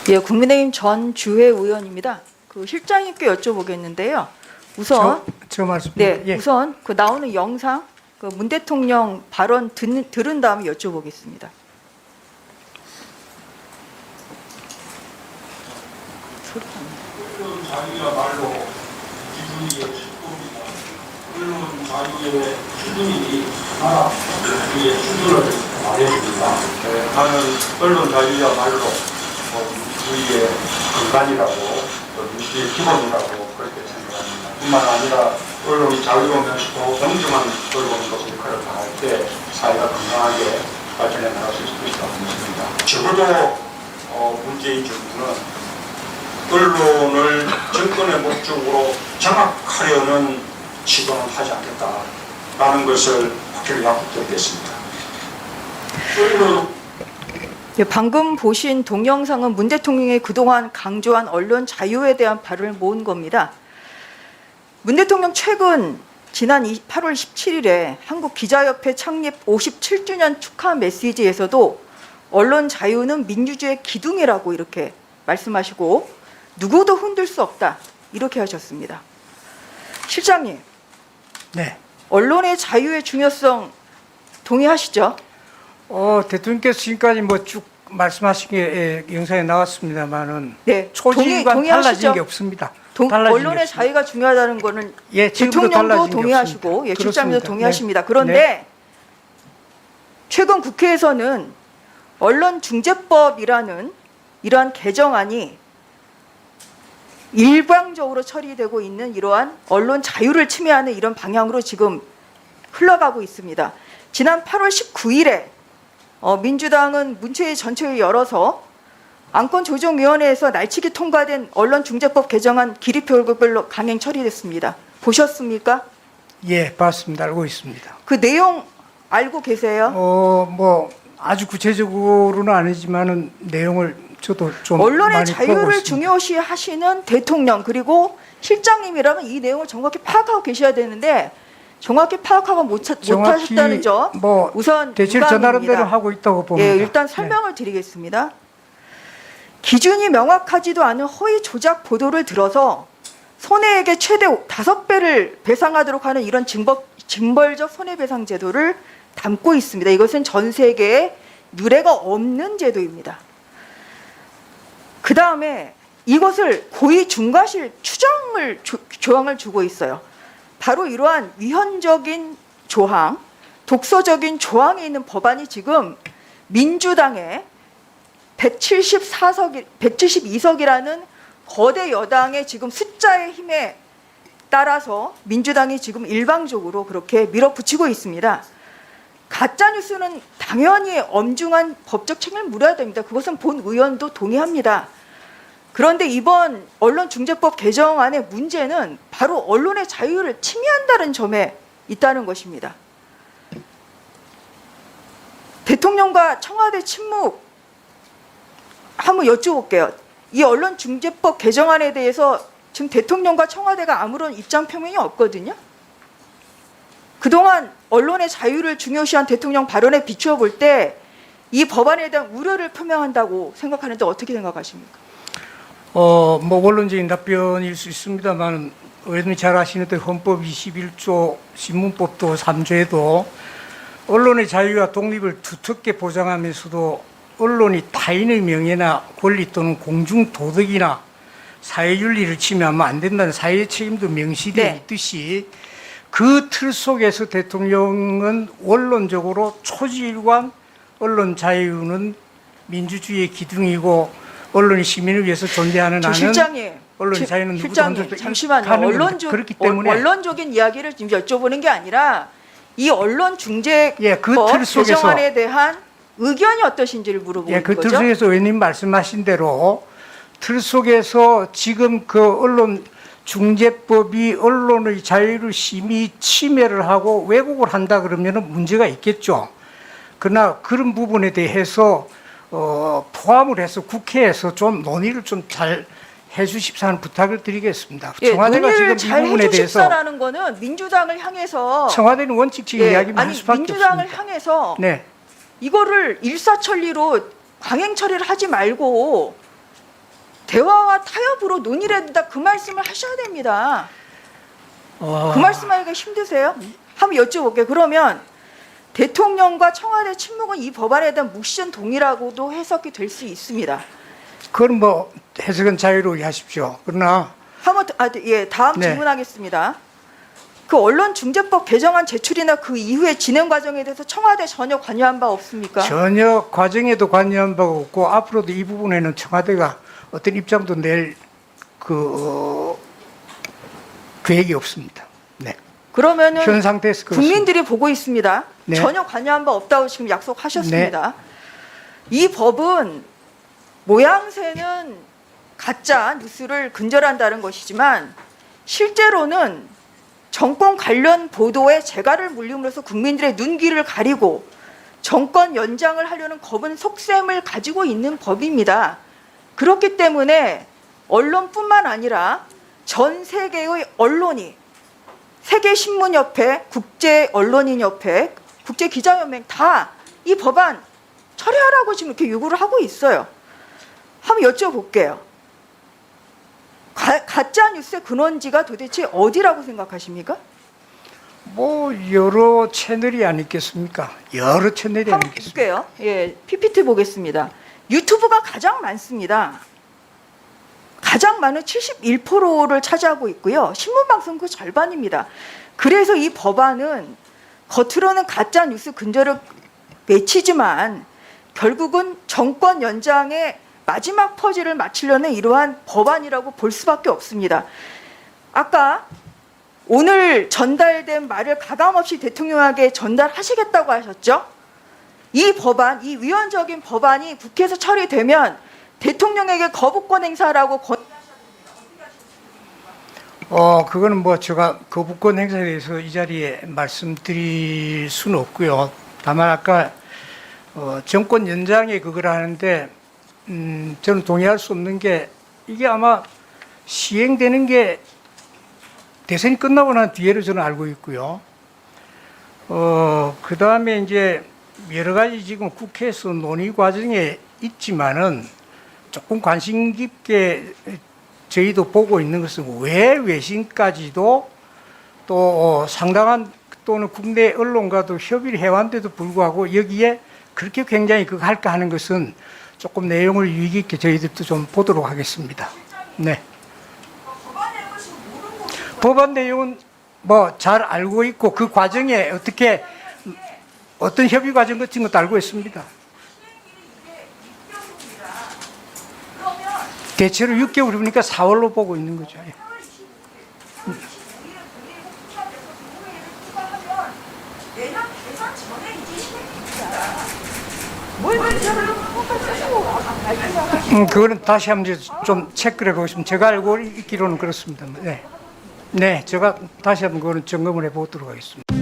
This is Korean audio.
예, 국민의힘 전 주회 의원입니다. 그 실장님께 여쭤보겠는데요. 우선 저 말씀. 네, 예. 우선 그 나오는 영상 그 문 대통령 발언 들은 다음에 여쭤보겠습니다. 언론 자유야말로 기준의 출범이다. 언론 자유의 기준이 나라 우리의 기준을 말해줍니다. 나는 언론 자유야말로 우리의 근간이라고 또 민주주의 기본이라고 그렇게 생각합니다. 뿐만 아니라 언론이 자유로면서도 정정한 언론으로서 역할을 다할 때 사회가 건강하게 발전해 나갈 수 있다고 믿습니다. 적어도 문재인 정부는 언론을 정권의 목적으로 장악하려는 시도는 하지 않겠다라는 것을 확실히 약속드리겠습니다. 예, 방금 보신 동영상은 문 대통령이 그동안 강조한 언론 자유에 대한 발언을 모은 겁니다. 문 대통령 최근 지난 8월 17일에 한국기자협회 창립 57주년 축하 메시지에서도 언론 자유는 민주주의의 기둥이라고 이렇게 말씀하시고 누구도 흔들 수 없다 이렇게 하셨습니다. 실장님, 네. 언론의 자유의 중요성 동의하시죠? 대통령께서 지금까지 뭐 쭉 말씀하신 게 영상에 나왔습니다만은 네, 초지일과 동의하시죠? 달라진 게 없습니다. 달라진 게 언론의 없습니다. 자유가 중요하다는 거는 예, 지금도 대통령도 달라진 게 동의하시고 없습니다. 예, 실장님도 그렇습니다. 동의하십니다. 네. 그런데 네. 최근 국회에서는 언론중재법이라는 이러한 개정안이 일방적으로 처리되고 있는 이러한 언론 자유를 침해하는 이런 방향으로 지금 흘러가고 있습니다. 지난 8월 19일에 민주당은 문체위 전체회의 열어서 안건조정위원회에서 날치기 통과된 언론중재법 개정안 기립표별로 강행 처리됐습니다. 보셨습니까? 예, 봤습니다. 알고 있습니다. 그 내용 알고 계세요? 뭐 아주 구체적으로는 아니지만은 내용을 저도 좀 언론의 많이 보고 자유를 있습니다. 중요시하시는 대통령 그리고 실장님이라면 이 내용을 정확히 파악하고 계셔야 되는데 정확히 파악하고 못하셨다는 점 뭐 우선 대체로 저 나름대로 유감입니다. 하고 있다고 봅니다. 예, 일단 설명을 드리겠습니다. 기준이 명확하지도 않은 허위 조작 보도를 들어서 손해액의 최대 5배를 배상하도록 하는 이런 징벌적 손해배상 제도를 담고 있습니다. 이것은 전 세계에 유례가 없는 제도입니다. 그 다음에 이것을 고의 중과실 추정을 조항을 주고 있어요. 바로 이러한 위헌적인 조항, 독소적인 조항이 있는 법안이 지금 민주당의 172석이라는 거대 여당의 지금 숫자의 힘에 따라서 민주당이 지금 일방적으로 그렇게 밀어붙이고 있습니다. 가짜뉴스는 당연히 엄중한 법적 책임을 물어야 됩니다. 그것은 본 의원도 동의합니다. 그런데 이번 언론중재법 개정안의 문제는 바로 언론의 자유를 침해한다는 점에 있다는 것입니다. 대통령과 청와대 침묵 한번 여쭤볼게요. 이 언론중재법 개정안에 대해서 지금 대통령과 청와대가 아무런 입장 표명이 없거든요. 그동안 언론의 자유를 중요시한 대통령 발언에 비추어 볼 때 이 법안에 대한 우려를 표명한다고 생각하는데 어떻게 생각하십니까? 뭐 원론적인 답변일 수 있습니다만 의원님이 잘 아시는 대로 헌법 21조 신문법도 3조에도 언론의 자유와 독립을 두텁게 보장하면서도 언론이 타인의 명예나 권리 또는 공중 도덕이나 사회윤리를 침해하면 안 된다는 사회의 책임도 명시되어 네. 있듯이 그 틀 속에서 대통령은 원론적으로 초지일관 언론 자유는 민주주의의 기둥이고 언론이 시민을 위해서 존재하는 한은 실장님, 언론 자유는 누구도 실장님 흔들 수 잠시만요. 그렇기 때문에 원론적인 이야기를 지금 여쭤보는 게 아니라 이 언론중재법 예, 그 틀 속에서 개정안에 대한 의견이 어떠신지를 물어보는 예, 그 틀 거죠. 속에서 의원님 말씀하신 대로 틀 속에서 지금 그 언론 중재법이 언론의 자유를 심히 침해를 하고 왜곡을 한다 그러면은 문제가 있겠죠. 그러나 그런 부분에 대해서 포함을 해서 국회에서 좀 논의를 좀 잘 해주십사 하는 부탁을 드리겠습니다. 예, 청와대가 논의를 지금 이 잘 부분에 대해서 해주십사라는 거는 민주당을 향해서 청와대는 원칙적인 예, 이야기만 할 아니 수밖에 민주당을 없습니다. 향해서 네. 이거를 일사천리로 강행 처리를 하지 말고 대화와 타협으로 논의를 해야 그 말씀을 하셔야 됩니다. 그 말씀하기가 힘드세요? 한번 여쭤볼게요. 그러면 대통령과 청와대 친묵은 이 법안에 대한 묵시적 동의라고도 해석이 될 수 있습니다. 그건 뭐 해석은 자유로이 하십시오. 그러나 한번 다음 네. 질문하겠습니다. 그 언론중재법 개정안 제출이나 그 이후의 진행 과정에 대해서 청와대 전혀 관여한 바 없습니까? 전혀 과정에도 관여한 바가 없고 앞으로도 이 부분에는 청와대가 어떤 입장도 낼 계획이 없습니다. 네. 그러면은 현 상태에서 그렇습니다. 국민들이 보고 있습니다. 네. 전혀 관여한 바 없다고 지금 약속하셨습니다. 이 법은 모양새는 가짜 뉴스를 근절한다는 것이지만 실제로는 정권 관련 보도에 재갈을 물림으로써 국민들의 눈길을 가리고 정권 연장을 하려는 겁은 속셈을 가지고 있는 법입니다. 그렇기 때문에 언론뿐만 아니라 전 세계의 언론이 세계신문협회, 국제언론인협회, 국제기자연맹 다 이 법안 처리하라고 지금 이렇게 요구를 하고 있어요. 한번 여쭤볼게요. 가짜 뉴스의 근원지가 도대체 어디라고 생각하십니까? 뭐 여러 채널이 아니겠습니까? 여러 채널이 한번 아니겠습니까? 볼게요. 예, PPT 보겠습니다. 유튜브가 가장 많습니다. 가장 많은 71%를 차지하고 있고요. 신문방송 그 절반입니다. 그래서 이 법안은 겉으로는 가짜 뉴스 근절을 외치지만 결국은 정권 연장의 마지막 퍼즐을 맞추려는 이러한 법안이라고 볼 수밖에 없습니다. 아까 오늘 전달된 말을 가감없이 대통령에게 전달하시겠다고 하셨죠? 이 법안, 이 위헌적인 법안이 국회에서 처리되면 대통령에게 거부권 행사라고 그거는 뭐 제가 거부권 행사에 대해서 이 자리에 말씀드릴 수는 없고요. 다만 아까 정권 연장에 그걸 하는데 저는 동의할 수 없는 게 이게 아마 시행되는 게 대선이 끝나고 난 뒤에로 저는 알고 있고요. 그 다음에 이제 여러 가지 지금 국회에서 논의 과정에 있지만은 조금 관심 깊게 저희도 보고 있는 것은 왜 외신까지도 또 상당한 또는 국내 언론과도 협의를 해왔는데도 불구하고 여기에 그렇게 굉장히 그거 할까 하는 것은 조금 내용을 유익 있게 저희들도 좀 보도록 하겠습니다. 네. 법안 내용은 뭐 잘 알고 있고 그 과정에 어떻게 어떤 협의 과정 같은 것도 알고 있습니다. 대체로 6개월이니까 4월로 보고 있는 거죠. 예. 그거는 다시 한번 좀 체크를 해보겠습니다. 제가 알고 있기로는 그렇습니다. 네. 네, 제가 다시 한번 그거는 점검을 해보도록 하겠습니다.